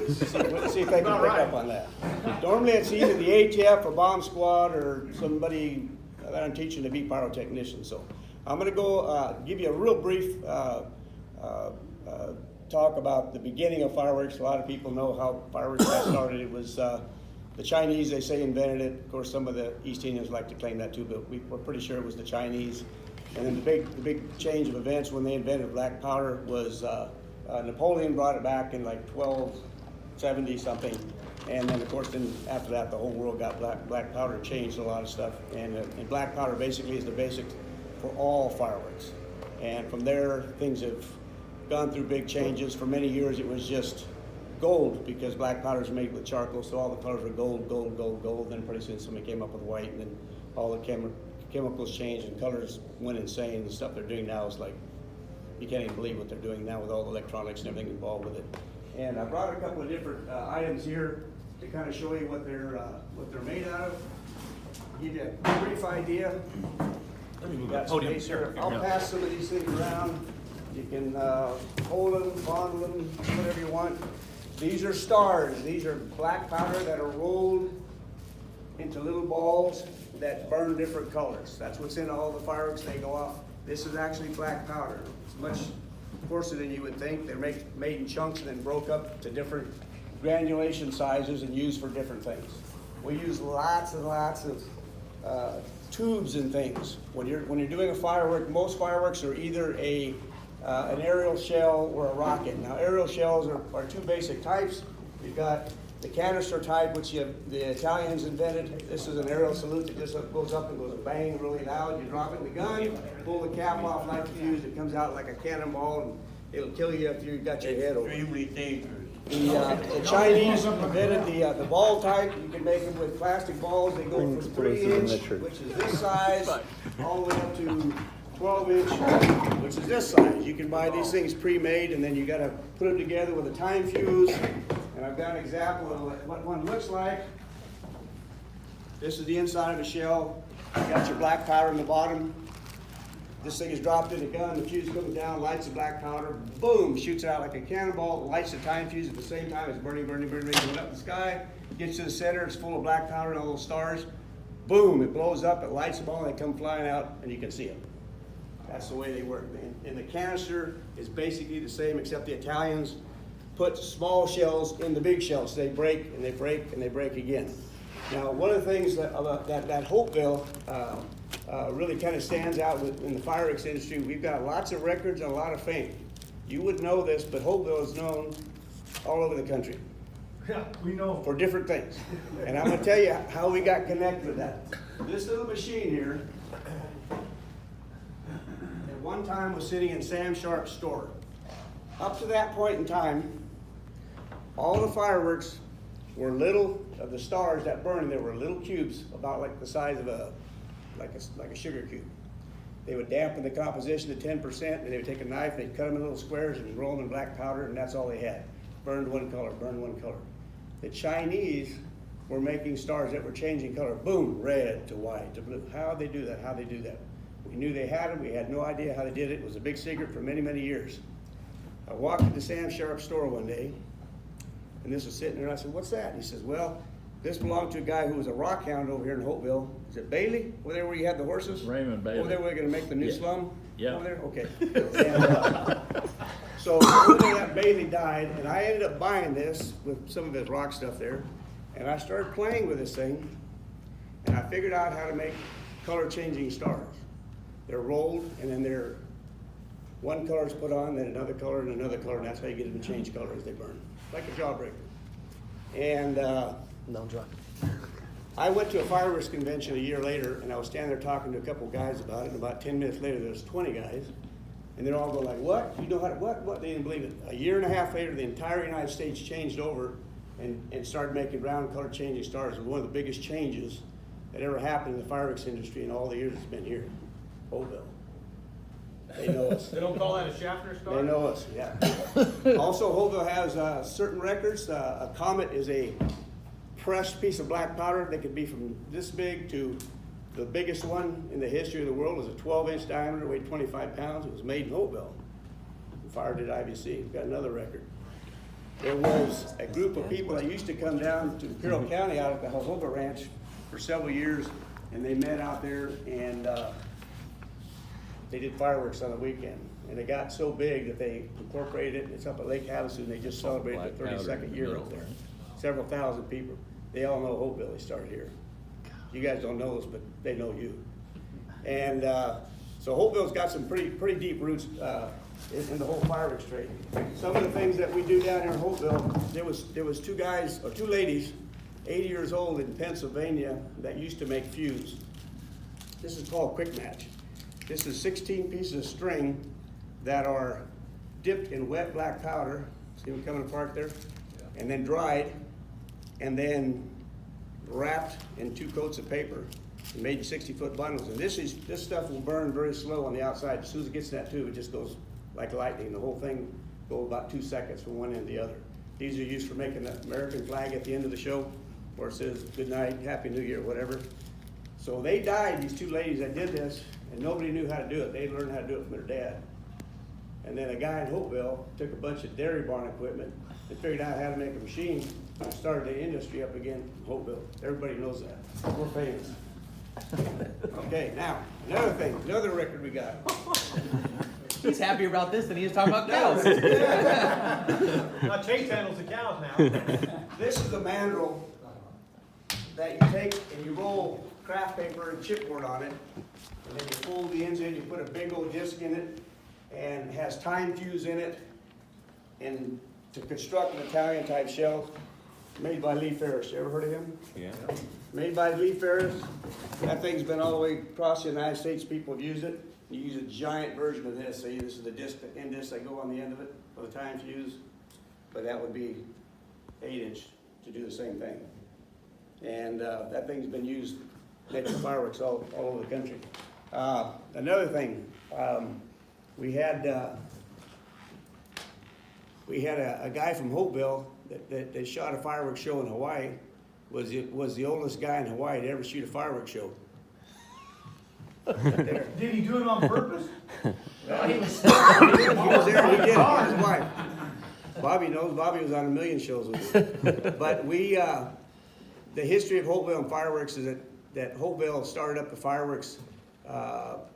Let's see if I can pick up on that. Normally it's either the ATF, a bomb squad, or somebody that I'm teaching to be pyrotechnician. So I'm going to go give you a real brief talk about the beginning of fireworks. A lot of people know how fireworks got started. It was the Chinese, they say, invented it. Of course, some of the East Indians like to claim that too, but we're pretty sure it was the Chinese. And then the big change of events when they invented black powder was Napoleon brought it back in like 1270 something. And then, of course, then after that, the whole world got black powder, changed a lot of stuff. And black powder basically is the basic for all fireworks. And from there, things have gone through big changes. For many years, it was just gold because black powder is made with charcoal, so all the colors were gold, gold, gold, gold. Then pretty soon somebody came up with white, and then all the chemicals changed and colors went insane. The stuff they're doing now is like, you can't even believe what they're doing now with all the electronics and everything involved with it. And I brought a couple of different items here to kind of show you what they're made out of. Give you a brief idea. You got space here. I'll pass some of these things around. You can hold them, fondle them, whatever you want. These are stars. These are black powder that are rolled into little balls that burn different colors. That's what's in all the fireworks. They go off. This is actually black powder. It's much coarser than you would think. They're made in chunks and then broke up to different granulation sizes and used for different things. We use lots and lots of tubes and things. When you're doing a firework, most fireworks are either an aerial shell or a rocket. Now, aerial shells are two basic types. You've got the canister type, which the Italians invented. This is an aerial salute that just goes up and goes bang really loud. You drop it in the gun, pull the cap off, light the fuse. It comes out like a cannonball, and it'll kill you if you got your head over. Extremely dangerous. The Chinese invented the ball type. You can make them with plastic balls. They go from 3-inch, which is this size, all the way up to 12-inch, which is this size. You can buy these things pre-made, and then you got to put them together with a time fuse. And I've got an example of what one looks like. This is the inside of a shell. You got your black powder in the bottom. This thing is dropped in the gun. The fuse comes down, lights the black powder, boom, shoots out like a cannonball, lights the time fuse at the same time. It's burning, burning, burning, going up in the sky. Gets to the center, it's full of black powder and all those stars. Boom, it blows up, it lights them all, they come flying out, and you can see them. That's the way they work, man. And the canister is basically the same, except the Italians put small shells in the big shells. They break, and they break, and they break again. Now, one of the things that Holtville really kind of stands out in the fireworks industry, we've got lots of records and a lot of fame. You wouldn't know this, but Holtville is known all over the country. Yeah, we know. For different things. And I'm going to tell you how we got connected with that. This little machine here, at one time was sitting in Sam Sharp's store. Up to that point in time, all the fireworks were little of the stars that burned. There were little cubes about like the size of a sugar cube. They would dampen the composition to 10%, and they would take a knife, they'd cut them in little squares and roll them in black powder, and that's all they had. Burned one color, burned one color. The Chinese were making stars that were changing color. Boom, red to white to blue. How'd they do that? How'd they do that? We knew they had them. We had no idea how they did it. It was a big secret for many, many years. I walked into Sam Sharp's store one day, and this was sitting there, and I said, "What's that?" And he says, "Well, this belonged to a guy who was a rock hound over here in Holtville. Is it Bailey? Over there where you had the horses? Raymond Bailey. Over there where they're going to make the new slum? Yeah. Over there? Okay." And, so over there that Bailey died, and I ended up buying this with some of his rock stuff there, and I started playing with this thing, and I figured out how to make color-changing stars. They're rolled, and then one color is put on, then another color, and another color, and that's how you get them to change color as they burn, like a jawbreaker. And I went to a fireworks convention a year later, and I was standing there talking to a couple of guys about it, and about 10 minutes later, there was 20 guys, and they're all going like, "What? You know how to, what? They didn't believe it. A year and a half later, the entire United States changed over and started making round color changing stars. It was one of the biggest changes that ever happened in the fireworks industry in all the years it's been here. Holtville. They know us. They don't call that a Schaffner star? They know us, yeah. Also, Holtville has certain records. A comet is a pressed piece of black powder that could be from this big to the biggest one in the history of the world. Is a 12-inch diameter, weighed 25 pounds. It was made in Holtville. Fired at IBC. We've got another record. there was a group of people that used to come down to Carroll County out at the Holtville Ranch for several years, and they met out there, and they did fireworks on the weekend. And it got so big that they incorporated it. It's up at Lake Havasu, and they just celebrated the 32nd year up there. Several thousand people. They all know Holtville. They started here. You guys don't know this, but they know you. And so Holtville's got some pretty deep roots in the whole fireworks trade. Some of the things that we do down here in Holtville, there was two ladies, 80 years old in Pennsylvania, that used to make fuse. This is called quick match. This is 16 pieces of string that are dipped in wet black powder. See them coming apart there? And then dried, and then wrapped in 2 coats of paper and made in 60-foot bundles. And this stuff will burn very slow on the outside. As soon as it gets in that tube, it just goes like lightning. The whole thing goes about 2 seconds from one end to the other. These are used for making the American flag at the end of the show, where it says good night, Happy New Year, whatever. So they died, these 2 ladies that did this, and nobody knew how to do it. They learned how to do it from their dad. And then a guy in Holtville took a bunch of dairy barn equipment and figured out how to make a machine and started the industry up again in Holtville. Everybody knows that. We're famous. Okay, now, another thing, another record we got. He's happier about this than he is talking about cows. Now Chase handles the cows now. This is a mandrel that you take and you roll craft paper and chipboard on it, and then you fold the ends in, you put a big old disc in it, and it has time fuse in it, and to construct an Italian type shell made by Lee Ferris. You ever heard of him? Yeah. Made by Lee Ferris. That thing's been all the way across the United States. People have used it. You use a giant version of this. See, this is the disc, the end disc that go on the end of it for the time fuse, but that would be 8-inch to do the same thing. And that thing's been used making fireworks all over the country. Another thing, we had a guy from Holtville that shot a fireworks show in Hawaii. Was the oldest guy in Hawaii to ever shoot a fireworks show. There. Did he do it on purpose? Well, he was there. He did it. His wife. Bobby knows. Bobby was on a million shows with us. But the history of Holtville and fireworks is that Holtville started up the fireworks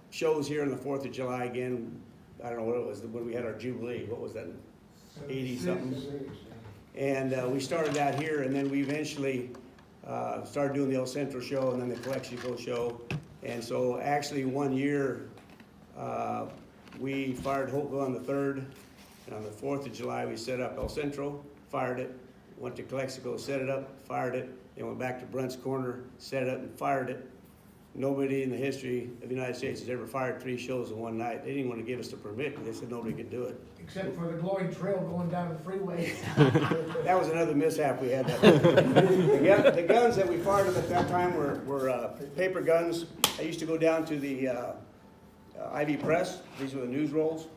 shows here on the 4th of July again. I don't know what it was when we had our Jubilee. What was that? 80 something. And we started that here, and then we eventually started doing the El Centro show and then the Calexico show. And so actually one year we fired Holtville on the 3rd, and on the 4th of July we set up El Centro, fired it, went to Calexico, set it up, fired it, then went back to Brunt's Corner, set it up and fired it. Nobody in the history of the United States has ever fired 3 shows in one night. They didn't want to give us the permit because they said nobody could do it. Except for the glowing trail going down the freeway. That was another mishap we had. The guns that we fired at that time were paper guns. I used to go down to the IV Press. These were the news rolls.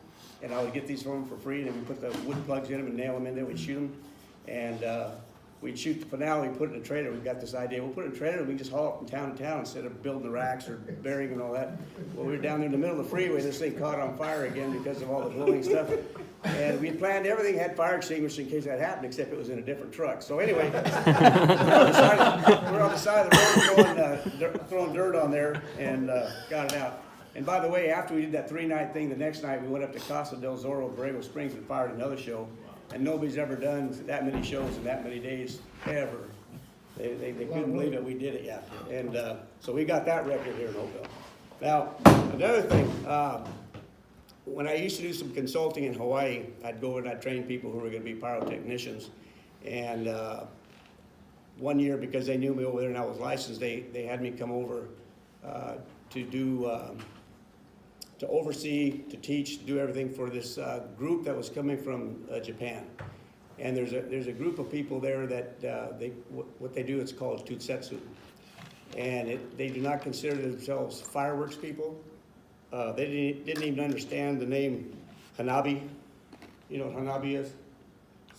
And I would get these from them for free, and then we put the wood plugs in them and nail them in there. We'd shoot them. And we'd shoot the finale, we'd put it in a trailer. We've got this idea. We'll put it in a trailer and we can just haul it from town to town instead of building the racks or burying them and all that. Well, we were down there in the middle of the freeway. This thing caught on fire again because of all the glowing stuff. And we planned everything, had fire extinguishers in case that happened, except it was in a different truck. So anyway, we're on the side of the road throwing dirt on there and got it out. And by the way, after we did that 3-night thing, the next night we went up to Casa del Zorro, Borrego Springs, and fired another show. And nobody's ever done that many shows in that many days, ever. They couldn't believe it, we did it, yeah. And so we got that record here in Holtville. Now, another thing, when I used to do some consulting in Hawaii, I'd go over and I'd train people who were gonna be pyrotechnicians. And one year, because they knew me over there and I was licensed, they had me come over to do, to oversee, to teach, to do everything for this group that was coming from Japan. And there's a group of people there that what they do, it's called tutsetsu. And they do not consider themselves fireworks people. They didn't even understand the name Hanabi. You know what Hanabi is?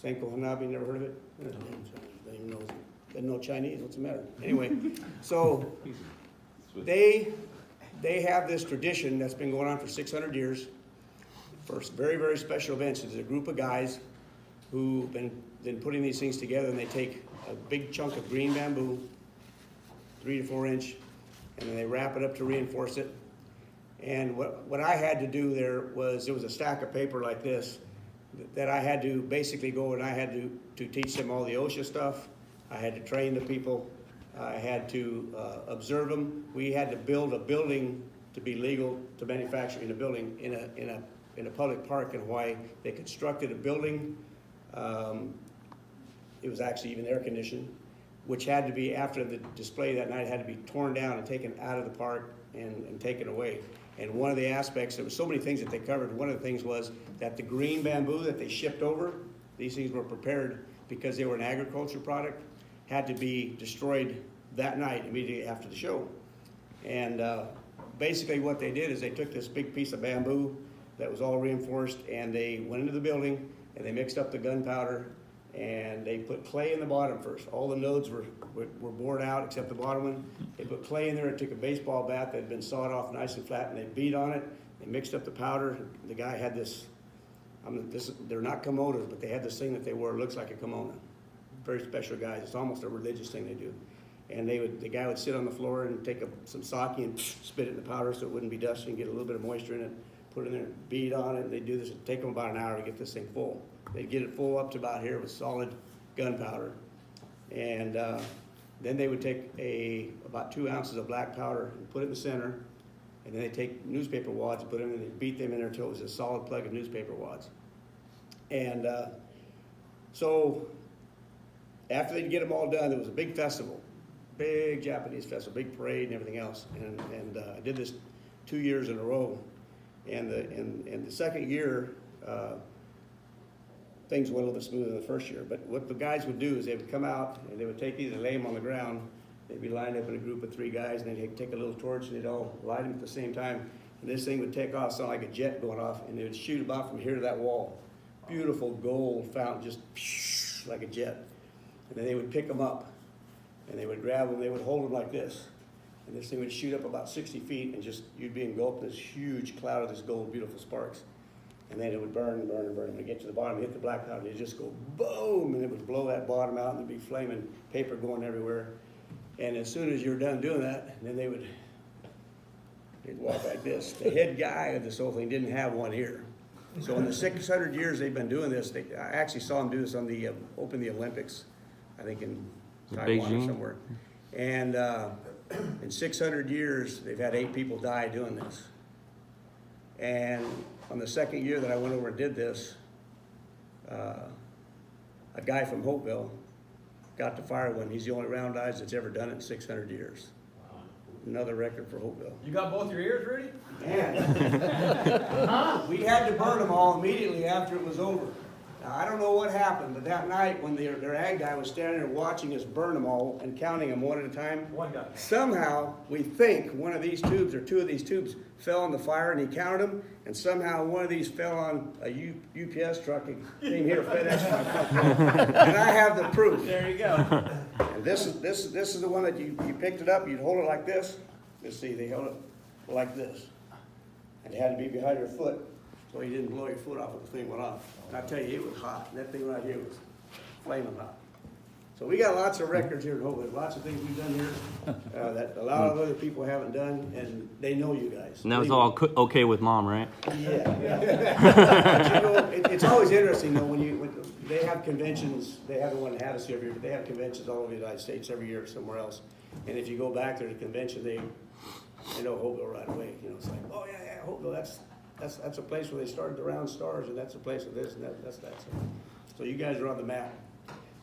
Senko Hanabi, never heard of it? They even know, doesn't know Chinese, what's the matter? Anyway, so they have this tradition that's been going on for 600 years for very, very special events. There's a group of guys who've been putting these things together, and they take a big chunk of green bamboo, 3 to 4 inch, and then they wrap it up to reinforce it. And what I had to do there was a stack of paper like this that I had to basically go, and I had to teach them all the OSHA stuff. I had to train the people. I had to observe them. We had to build a building to be legal to manufacture in a building in a public park in Hawaii. They constructed a building. It was actually even air conditioned, which had to be, after the display that night, had to be torn down and taken out of the park and taken away. And one of the aspects, there were so many things that they covered. One of the things was that the green bamboo that they shipped over, these things were prepared because they were an agriculture product, had to be destroyed that night immediately after the show. And basically what they did is they took this big piece of bamboo that was all reinforced, and they went into the building and they mixed up the gunpowder, and they put clay in the bottom first. All the nodes were bored out except the bottom one. They put clay in there and took a baseball bat that had been sawed off nice and flat, and they beat on it. They mixed up the powder. The guy had this, they're not kimonos, but they had this thing that they wore. It looks like a kimono. Very special guys. It's almost a religious thing they do. And the guy would sit on the floor and take some sake and spit it in the powder so it wouldn't be dusty, and get a little bit of moisture in it, put it in there, beat on it. They'd do this. It'd take them about an hour to get this thing full. They'd get it full up to about here with solid gunpowder. And then they would take about 2 ounces of black powder and put it in the center. And then they take newspaper wads and put them in, and they beat them in there until it was a solid plug of newspaper wads. And so after they'd get them all done, there was a big festival, big Japanese festival, big parade and everything else. And I did this 2 years in a row. And the second year, things went a little bit smoother than the first year. But what the guys would do is they would come out and they would take these and lay them on the ground. They'd be lined up in a group of 3 guys, and they'd take a little torch and they'd all light them at the same time. And this thing would take off, sound like a jet going off, and they would shoot about from here to that wall. Beautiful gold fountain, just like a jet. And then they would pick them up, and they would grab them, they would hold them like this. And this thing would shoot up about 60 feet, and just, you'd be engulfed in this huge cloud of this gold, beautiful sparks. And then it would burn and burn and burn. When it get to the bottom, hit the black powder, and it'd just go boom, and it would blow that bottom out, and there'd be flaming paper going everywhere. And as soon as you were done doing that, then they'd walk like this. The head guy of this whole thing didn't have one ear. So in the 600 years they've been doing this, I actually saw them do this on the Open the Olympics, I think in Taiwan or somewhere. And in 600 years, they've had 8 people die doing this. And on the second year that I went over and did this, a guy from Holtville got to fire one. He's the only round eyes that's ever done it in 600 years. Wow. Another record for Holtville. You got both your ears ready? Man, we had to burn them all immediately after it was over. Now, I don't know what happened, but that night when their ag guy was standing there watching us burn them all and counting them one at a time, One guy. somehow we think one of these tubes or 2 of these tubes fell in the fire, and he counted them, and somehow one of these fell on a UPS truck and came here FedEx. And I have the proof. There you go. And this is the one that you picked it up, you'd hold it like this. Let's see, they held it like this. And it had to be behind your foot, so you didn't blow your foot off when the thing went off. And I tell you, it was hot. That thing right here was flaming hot. So we got lots of records here in Holtville, lots of things we've done here that a lot of other people haven't done, and they know you guys. And that was all okay with Mom, right? Yeah. But, it's always interesting though when they have conventions. They have the one in Havasu every year, but they have conventions all over the United States every year somewhere else. And if you go back there to the convention, they know Holtville right away. You know, it's like, oh yeah, Holtville. That's a place where they started the round stars, and that's a place with this and that's that. So you guys are on the map.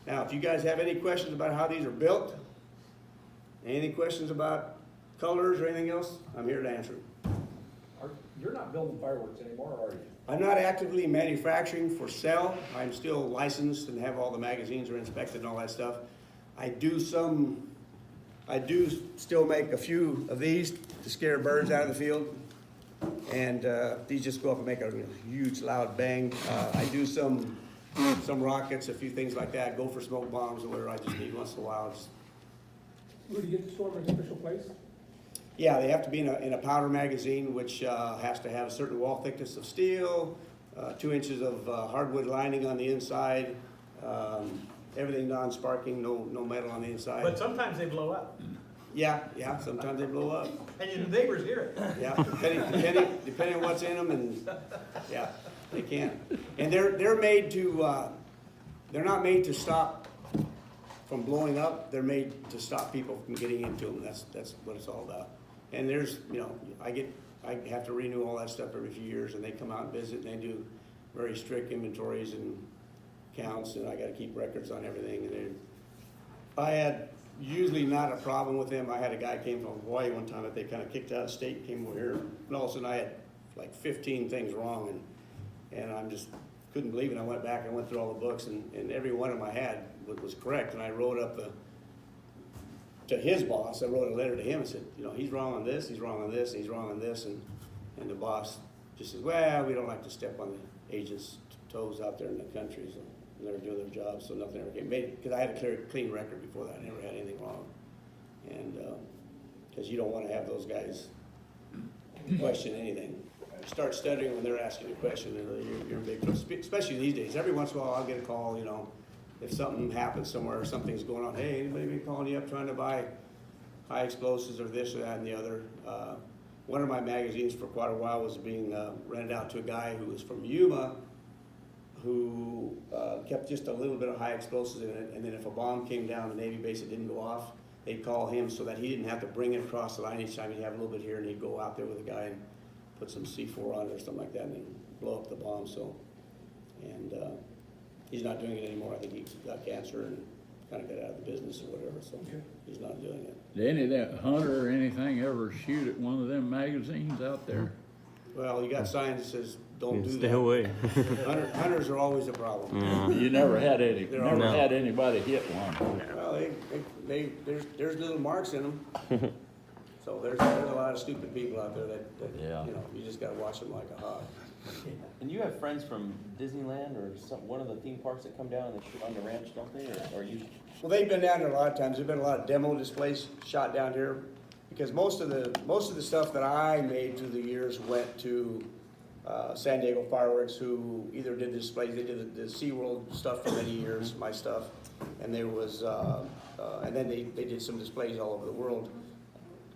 Now, if you guys have any questions about how these are built, any questions about colors or anything else, I'm here to answer them. You're not building fireworks anymore, are you? I'm not actively manufacturing for sale. I'm still licensed and have all the magazines are inspected and all that stuff. I do still make a few of these to scare birds out of the field. And these just go up and make a huge loud bang. I do some rockets, a few things like that, go for smoke bombs or whatever I just need once in a while. Where do you get the store in a special place? Yeah, they have to be in a powder magazine, which has to have a certain wall thickness of steel, 2 inches of hardwood lining on the inside, everything non-sparking, no metal on the inside. But sometimes they blow up, Yeah, sometimes they blow up. and your neighbors hear it. Yeah, depending on what's in them, and yeah, they can. And they're made to, they're not made to stop from blowing up. They're made to stop people from getting into them. That's what it's all about. And there's, I have to renew all that stuff every few years, and they come out and visit, and they do very strict inventories and counts, and I got to keep records on everything. And I had usually not a problem with them. I had a guy came from Hawaii one time that they kind of kicked out of state, came over here, and all of a sudden I had like 15 things wrong, and I'm just couldn't believe it. I went back and went through all the books, and every one of them I had was correct, and I wrote up to his boss. I wrote a letter to him and said, he's wrong on this, he's wrong on this, he's wrong on this, and the boss just says, well, we don't like to step on the agent's toes out there in the country, so they're doing their job, so nothing ever came made, because I had a clean record before that. I never had anything wrong, and because you don't want to have those guys question anything. You start studying when they're asking you a question, and you're in big trouble, especially these days. Every once in a while I'll get a call, if something happens somewhere or something's going on, hey, anybody been calling you up trying to buy high explosives or this or that and the other? One of my magazines for quite a while was being rented out to a guy who was from Yuma, who kept just a little bit of high explosives in it, and then if a bomb came down the Navy base that didn't go off, they'd call him so that he didn't have to bring it across the line each time. He'd have a little bit here, and he'd go out there with a guy and put some C4 on it or something like that, and then blow up the bomb. And he's not doing it anymore. I think he got cancer and kind of got out of the business or whatever, so he's not doing it. Did any of that hunter or anything ever shoot at one of them magazines out there? Well, you got signs that says, don't do Stay that. away. Hunters are always a problem. Yeah. You never had They're all- never had anybody hit one. Well, there's little marks in them. So there's a lot of stupid people out there that Yeah. you just gotta watch them like a hawk. And you have friends from Disneyland or one of the theme parks that come down and they shoot on the ranch, don't they? Or you? Well, they've been down there a lot of times. There've been a lot of demo displays shot down here, because most of the stuff that I made through the years went to San Diego Fireworks, who either did the displays, they did the SeaWorld stuff for many years, my stuff, and there was, and then they did some displays all over the world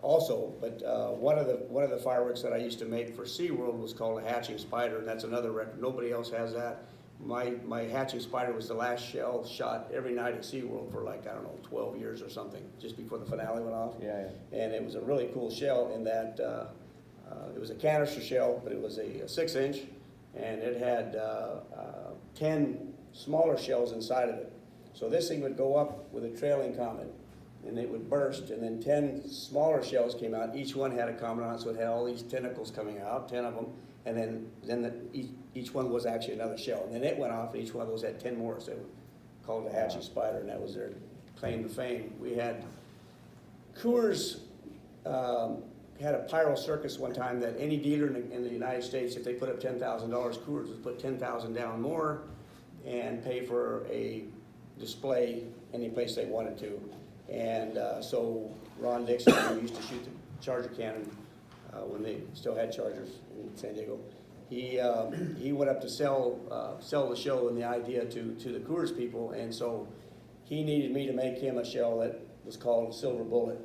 also. But one of the fireworks that I used to make for SeaWorld was called a hatching spider, and that's another record. Nobody else has that. My hatching spider was the last shell shot every night at SeaWorld for 12 years or something, just before the finale went off. Yeah. And it was a really cool shell in that it was a canister shell, but it was a 6-inch, and it had 10 smaller shells inside of it. So this thing would go up with a trailing comet, and it would burst, and then 10 smaller shells came out. Each one had a comet on it, so it had all these tentacles coming out, 10 of them, and then each one was actually another shell. And then it went off, and each one of those had 10 more, so called the hatching spider, and that was their claim to fame. We had Coors had a pyro circus one time that any dealer in the United States, if they put up $10,000, Coors would put $10,000 down more and pay for a display any place they wanted to. And so Ron Dixon, who used to shoot the Charger cannon when they still had Chargers in San Diego, he went up to sell the show and the idea to the Coors people, and so he needed me to make him a shell that was called Silver Bullet.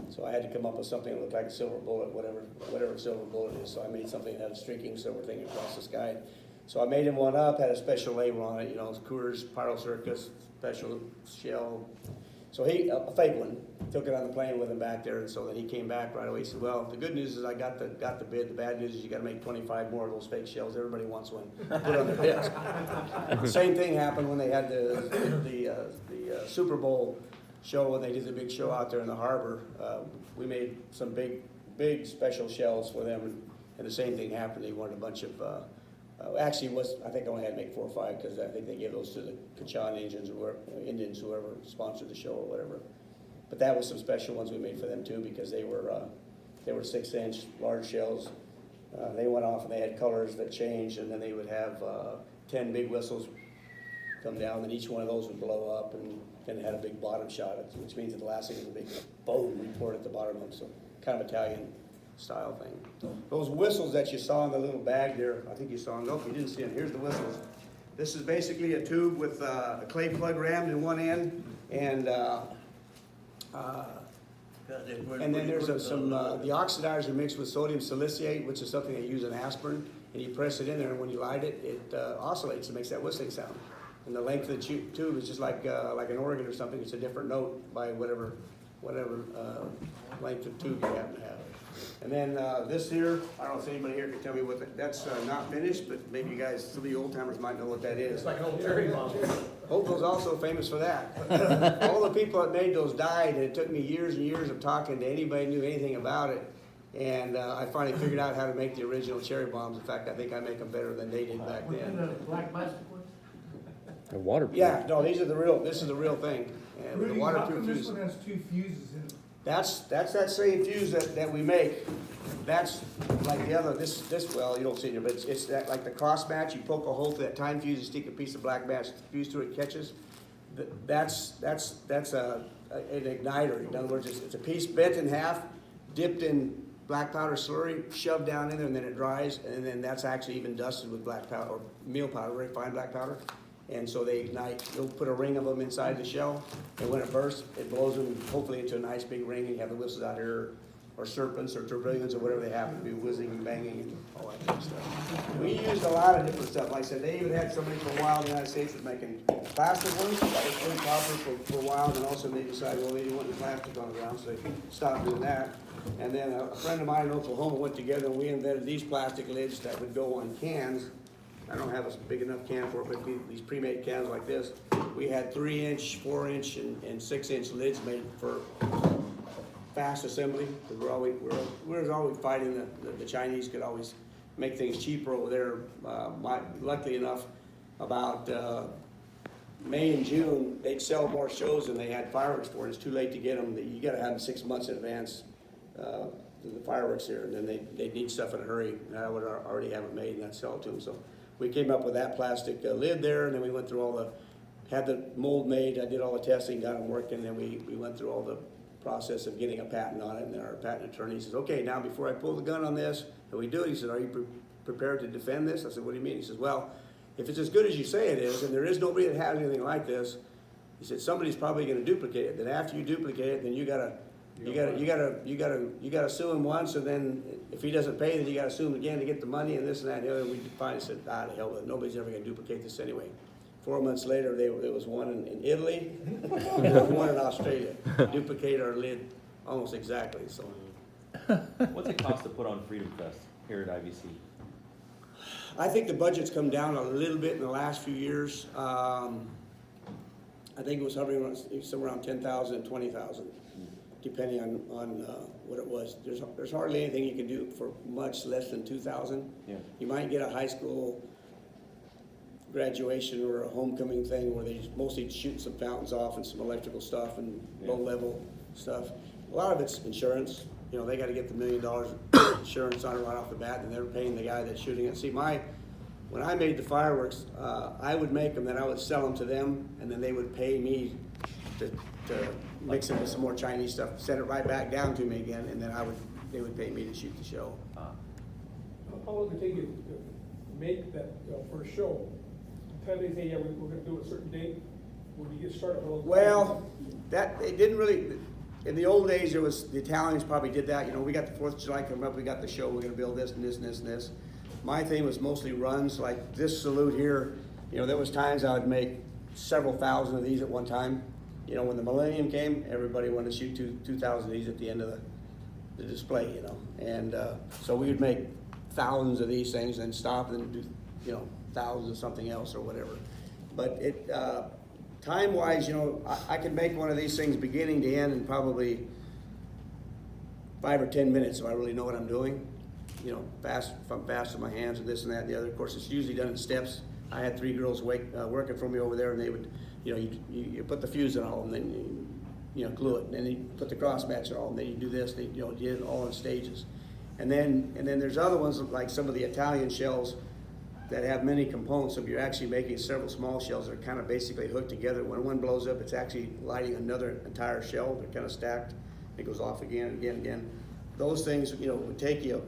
So I had to come up with something that looked like a silver bullet, whatever a silver bullet is. So I made something that had a streaking silver thing across the sky. So I made him one up, had a special label on it, Coors Pyro Circus special shell. So a fake one, took it on the plane with him back there, and so then he came back right away. He said, well, the good news is I got the bid. The bad news is you got to make 25 more of those fake shells. Everybody wants one. Put it on their desk. The same thing happened when they had the Super Bowl show, when they did the big show out there in the harbor. We made some big special shells for them, and the same thing happened. They wanted a bunch of, I think I only had to make 4 or 5, because I think they gave those to the Kachan Indians, whoever sponsored the show or whatever. But that was some special ones we made for them too, because they were 6-inch large shells. They went off and they had colors that changed, and then they would have 10 big whistles come down, and each one of those would blow up, and then it had a big bottom shot, which means that the last thing was a big boom report at the bottom of them. So kind of Italian style thing. Those whistles that you saw in the little bag there, I think you saw them. Nope, you didn't see them. Here's the whistles. This is basically a tube with a clay plug rammed in one end, and then there's the oxidizer mixed with sodium siliciate, which is something they use in aspirin, and you press it in there, and when you light it, it oscillates and makes that whistling sound. And the length of the tube is just like an organ or something. It's a different note by whatever length of tube you happen to have. And then this here, I don't know if anybody here can tell me what that's not finished, but maybe you guys, some of you old timers might know what that is. It's like an old cherry bomb. Holtville's also famous for that. All the people that made those died, and it took me years and years of talking to anybody who knew anything about it. And I finally figured out how to make the original cherry bombs. In fact, I think I make them better than they did back Within then. the black plastic ones? The waterproof. Yeah, no, these are the real. This is the real thing. And Rudy, the how waterproof come this fuse. one has 2 fuses in it? That's that same fuse that we make. That's like the other. This well, you don't see it here, but it's that like the cross match. You poke a hole through that time fuse, you stick a piece of black match fuse through it, catches. That's an igniter. In other words, it's a piece bent in half, dipped in black powder slurry, shoved down in there, and then it dries, and then that's actually even dusted with black powder or meal powder, very fine black powder. And so they ignite. They'll put a ring of them inside the shell, and when it bursts, it blows them hopefully into a nice big ring, and you have the whistles out here, or serpents, or tourbillons, or whatever they happen to be, whizzing and banging and all that kind of stuff. We used a lot of different stuff. Like I said, they even had somebody for a while in the United States was making plastic ones. That was pretty popular for a while, and also they decided, well, they didn't want the plastic on the ground, so they stopped doing that. And then a friend of mine in Oklahoma went together, and we invented these plastic lids that would go on cans. I don't have a big enough can for it, but these pre-made cans like this, we had 3-inch, 4-inch, and 6-inch lids made for fast assembly. Because we're always fighting the Chinese could always make things cheaper over there. Luckily enough, about May and June, they'd sell more shows than they had fireworks for. It's too late to get them. You got to have them 6 months in advance. The fireworks here, and then they need stuff in a hurry, and I would already have it made, and I'd sell it to them. So we came up with that plastic lid there, and then we went through had the mold made, I did all the testing, got them working, and then we went through all the process of getting a patent on it, and then our patent attorney says, okay, now before I pull the gun on this, and we do it, he said, are you prepared to defend this? I said, what do you mean? He says, well, if it's as good as you say it is, and there is nobody that has anything like this, he said, somebody's probably going to duplicate it. Then after you duplicate it, then you gotta sue him once, and then if he doesn't pay, then you gotta sue him again to get the money and this and that and the other. We finally said, the hell with it. Nobody's ever gonna duplicate this anyway. 4 months later, there was one in Italy, one in Australia. Duplicate our lid almost exactly. So, What's it cost to put on Freedom Fest here at IVC? I think the budget's come down a little bit in the last few years. I think it was hovering around, somewhere around 10,000 and 20,000. Depending on what it was. There's hardly anything you can do for much less than 2,000. Yeah. You might get a high school graduation or a homecoming thing where they mostly shoot some fountains off and some electrical stuff and low level stuff. A lot of it's insurance. You know, they got to get the $1 million insurance on it right off the bat, and they're paying the guy that's shooting it. See, when I made the fireworks, I would make them, then I would sell them to them, and then they would pay me to mix it with some more Chinese stuff, send it right back down to me again, and then they would pay me to shoot the show. How long did it take you to make that, for a show? Tell they say, yeah, we're gonna do it a certain date, when you get started? Well, it didn't really, in the old days, the Italians probably did that. You know, we got the 4th of July coming up, we got the show, we're gonna build this and this and this and this. My thing was mostly runs, like this salute here. You know, there was times I would make several thousand of these at one time. You know, when the millennium came, everybody wanted to shoot 2,000 of these at the end of the display, you know. And so we would make thousands of these things and stop and do, you know, thousands of something else or whatever. But time-wise, you know, I could make one of these things beginning to end in probably 5 or 10 minutes if I really know what I'm doing. You know, if I'm fast with my hands and this and that and the other. Of course, it's usually done in steps. I had 3 girls working for me over there, and they would, you know, you put the fuse in all, and then you glue it, and then you put the cross match in all, and then you do this, and you did it all in stages. And then there's other ones like some of the Italian shells that have many components. So you're actually making several small shells that are kind of basically hooked together. When one blows up, it's actually lighting another entire shell. They're kind of stacked. It goes off again and again and again. those things, would take you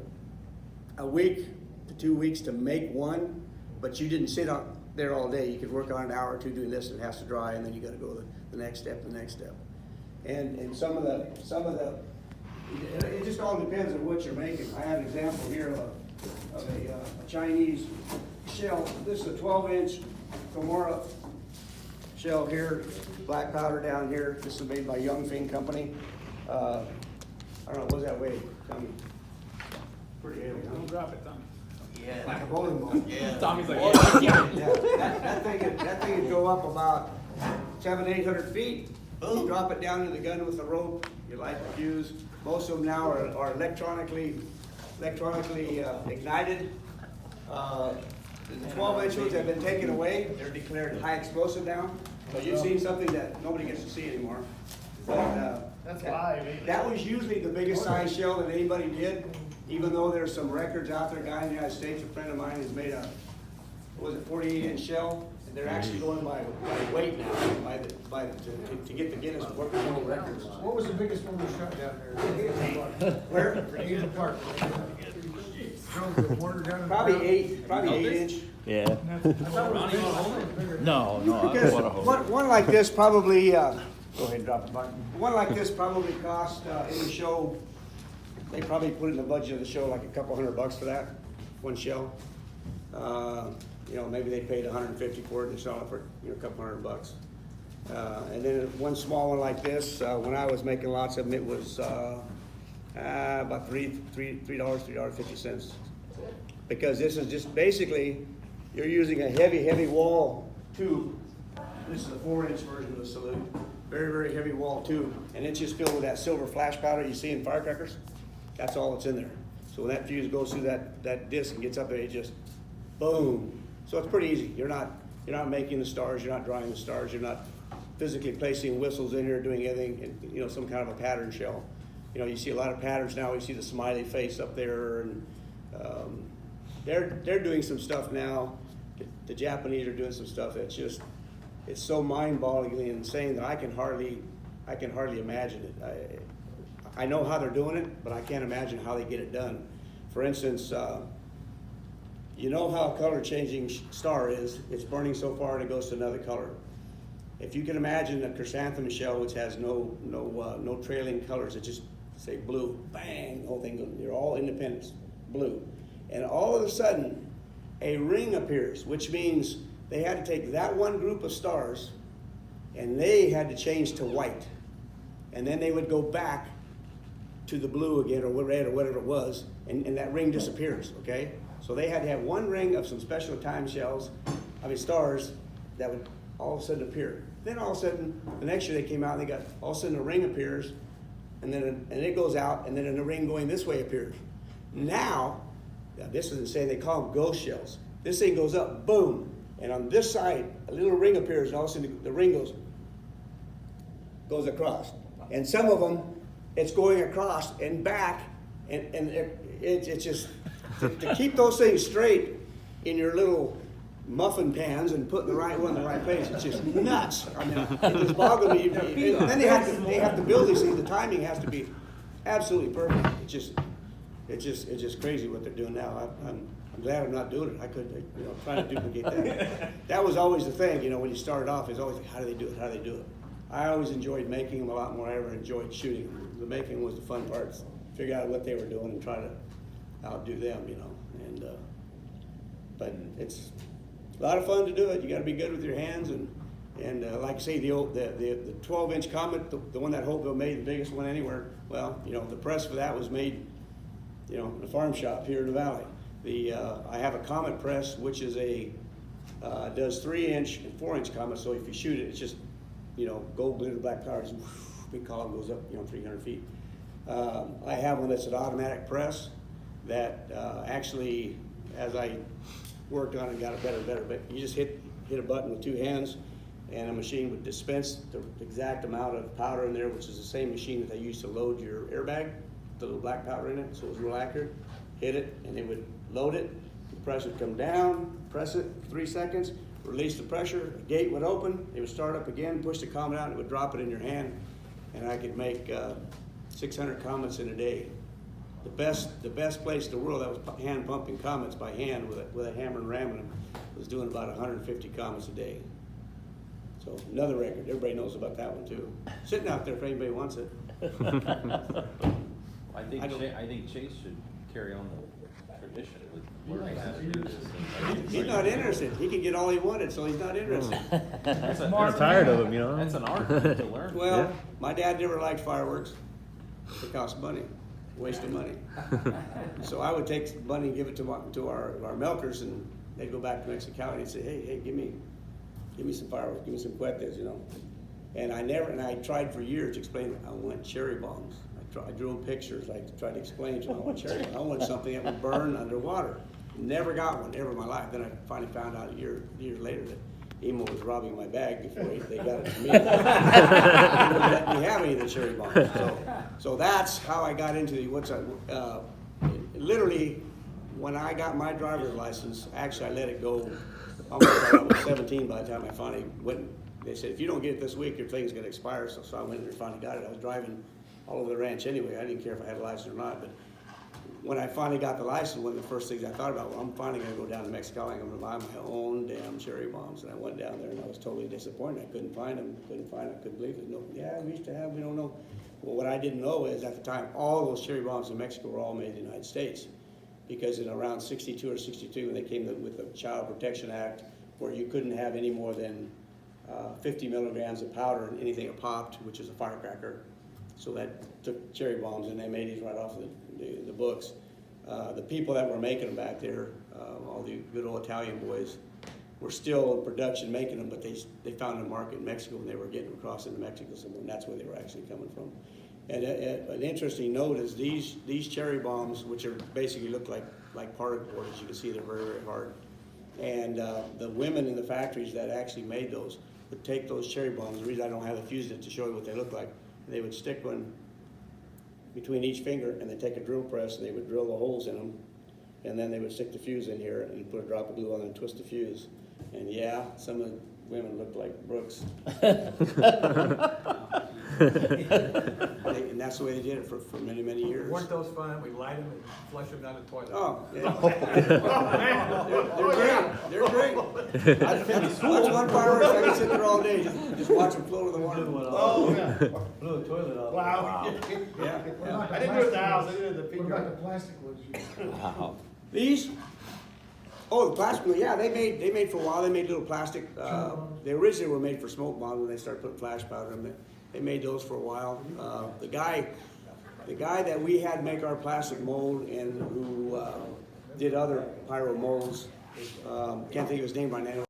a week to 2 weeks to make one, but you didn't sit on there all day. You could work on an hour or two doing this, and it has to dry, and then you gotta go to the next step, And some of the, it just all depends on what you're making. I have an example here of a Chinese shell. This is a 12-inch Komora shell here, black powder down here. This is made by Yongfeng Company. I don't know, what does that weigh? Tell me. Pretty heavy, huh? Don't drop it, Tommy. Like a bowling ball. Tommy's like, Yeah, that thing would go up about 700-800 feet. You drop it down in the gun with a rope, you light the fuse. Most of them now are electronically ignited. The 12-inch ones have been taken away. They're declared high explosive now. So you've seen something that nobody gets to see anymore. But, That's live, ain't it? that was usually the biggest size shell that anybody did, even though there's some records out there. A guy in the United States, a friend of mine, has made a, 48-inch shell. And they're actually going by weight now, to get the Guinness Book of World Records. What was the biggest one we shot down there? Where? Hazel Park. Drove the mortar down in the Probably ground. 8-inch. Yeah. I thought it was bigger. No, I Because don't want to one like this probably, go ahead and drop the button. One like this probably cost, in the show, they probably put in the budget of the show like a couple $100 for that, one shell. Maybe they paid 150 for it and sell it for, a couple $100. And then one small one like this, when I was making lots of them, it was, about $3.50. Because this is just basically, you're using a heavy wall tube. This is a 4-inch version of the salute. Very, very heavy wall tube. And it's just filled with that silver flash powder you see in firecrackers. That's all that's in there. So when that fuse goes through that disc and gets up there, it just boom. So it's pretty easy. You're not making the stars, you're not drawing the stars, you're not physically placing whistles in here, doing anything, in, some kind of a pattern shell. You see a lot of patterns now. You see the smiley face up there, and they're doing some stuff now. The Japanese are doing some stuff that's just, it's so mind-bogglingly insane that I can hardly imagine it. I know how they're doing it, but I can't imagine how they get it done. For instance, you know how a color changing star is. It's burning so far and it goes to another color. If you can imagine a chrysanthemum shell which has no trailing colors, it just say blue, bang, the whole thing, they're all independent, blue. And all of a sudden, a ring appears, which means they had to take that one group of stars and they had to change to white. And then they would go back to the blue again, or red, or whatever it was, and that ring disappears, okay? So they had to have one ring of some special time stars that would all of a sudden appear. Then all of a sudden, the next year they came out and all of a sudden a ring appears, and it goes out, and then a ring going this way appears. Now this is insane, they call them ghost shells. This thing goes up, boom, and on this side, a little ring appears, and all of a sudden the ring goes across. And some of them, it's going across and back, and it's just, to keep those things straight in your little muffin pans and putting the right one in the right place, it's just nuts. I mean, it just boggles me. And then they have to build these things. The timing has to be absolutely perfect. It's just crazy what they're doing now. I'm glad I'm not doing it. I could, trying to duplicate that. That was always the thing, when you started off, it's always like, how do they do it? How do they do it? I always enjoyed making them a lot more than I ever enjoyed shooting them. The making was the fun parts. Figure out what they were doing and try to outdo them, And but it's a lot of fun to do it. You got to be good with your hands, and like I say, the 12-inch Comet, the one that Holtville made, the biggest one anywhere. Well, the press for that was made, in a farm shop here in the valley. I have a Comet press, which is does 3-inch and 4-inch Comet. So if you shoot it, it's just gold glitter black powder, big column goes up 300 feet. I have one that's an automatic press that actually, as I worked on it, got it better and better. But you just hit a button with 2 hands, and a machine would dispense the exact amount of powder in there, which is the same machine that they use to load your airbag, the little black powder in it, so it was real accurate. Hit it, and it would load it. The press would come down, press it for 3 seconds, release the pressure, the gate would open, it would start up again, push the Comet out, and it would drop it in your hand, and I could make 600 Comets in a day. the best place in the world that was hand pumping comets by hand with a hammer and ramming them was doing about 150 comets a day. So another record. Everybody knows about that one too. Sitting out there if anybody wants it. I think Chase should carry on the tradition with learning how to do this. He's not interested. He can get all he wanted, so he's not interested. I'm tired of them, you know? That's an art to learn. Well, Yeah. my dad never liked fireworks. They cost money, waste of money. So I would take money and give it to our milkers, and they'd go back to Mexico County and say, hey, give me some fireworks, give me some cuetes, you know. And I tried for years to explain, I want cherry bombs. I drew them pictures, I tried to explain to them, I want cherry bombs. I want something that would burn underwater. Never got one, ever in my life. Then I finally found out years later that Emo was robbing my bag before they got it to me. He wouldn't let me have any of the cherry bombs. So that's how I got into the, literally, when I got my driver's license, actually I let it go almost till I was 17 by the time I finally went. They said, if you don't get it this week, your thing's gonna expire. So I went and finally got it. I was driving all over the ranch anyway. I didn't care if I had a license or not. But when I finally got the license, one of the first things I thought about, well, I'm finally gonna go down to Mexico. I'm gonna buy my own damn cherry bombs. And I went down there and I was totally disappointed. I couldn't find them. I couldn't believe it. No, yeah, we used to have, we don't know. Well, what I didn't know is at the time, all those cherry bombs in Mexico were all made in the United States. Because in around 62 or 62, when they came with the Child Protection Act, where you couldn't have any more than 50 milligrams of powder in anything that popped, which is a firecracker. So that took cherry bombs, and they made these right off the books. The people that were making them back there, all the good old Italian boys, were still in production making them, but they found a market in Mexico, and they were getting them across into Mexico somewhere, and that's where they were actually coming from. And an interesting note is these cherry bombs, which are basically look like particle board, as you can see, they're very, very hard. And the women in the factories that actually made those would take those cherry bombs. The reason I don't have a fuse it to show you what they look like, they would stick one between each finger, and they take a drill press and they would drill the holes in them, and then they would stick the fuse in here and put a drop of glue on it and twist the fuse. And yeah, some of the women looked like Brooks. And that's the way they did it for many, many years. Weren't those fun? We light them and flush them down the toilet. Oh, yeah. They're great. That's one fireworks I can sit there all day, just watch them float in the water. Oh, yeah. Blew the toilet off. Wow. Yeah. I didn't do it at the house, I did it at the What about finger. the plastic ones? Wow. These? Oh, the plastic, yeah, they made for a while, they made little plastic, they originally were made for smoke bombs when they started putting flash powder in them. They made those for a while. The guy that we had make our plastic mold and who did other pyro molds, can't think of his name right now.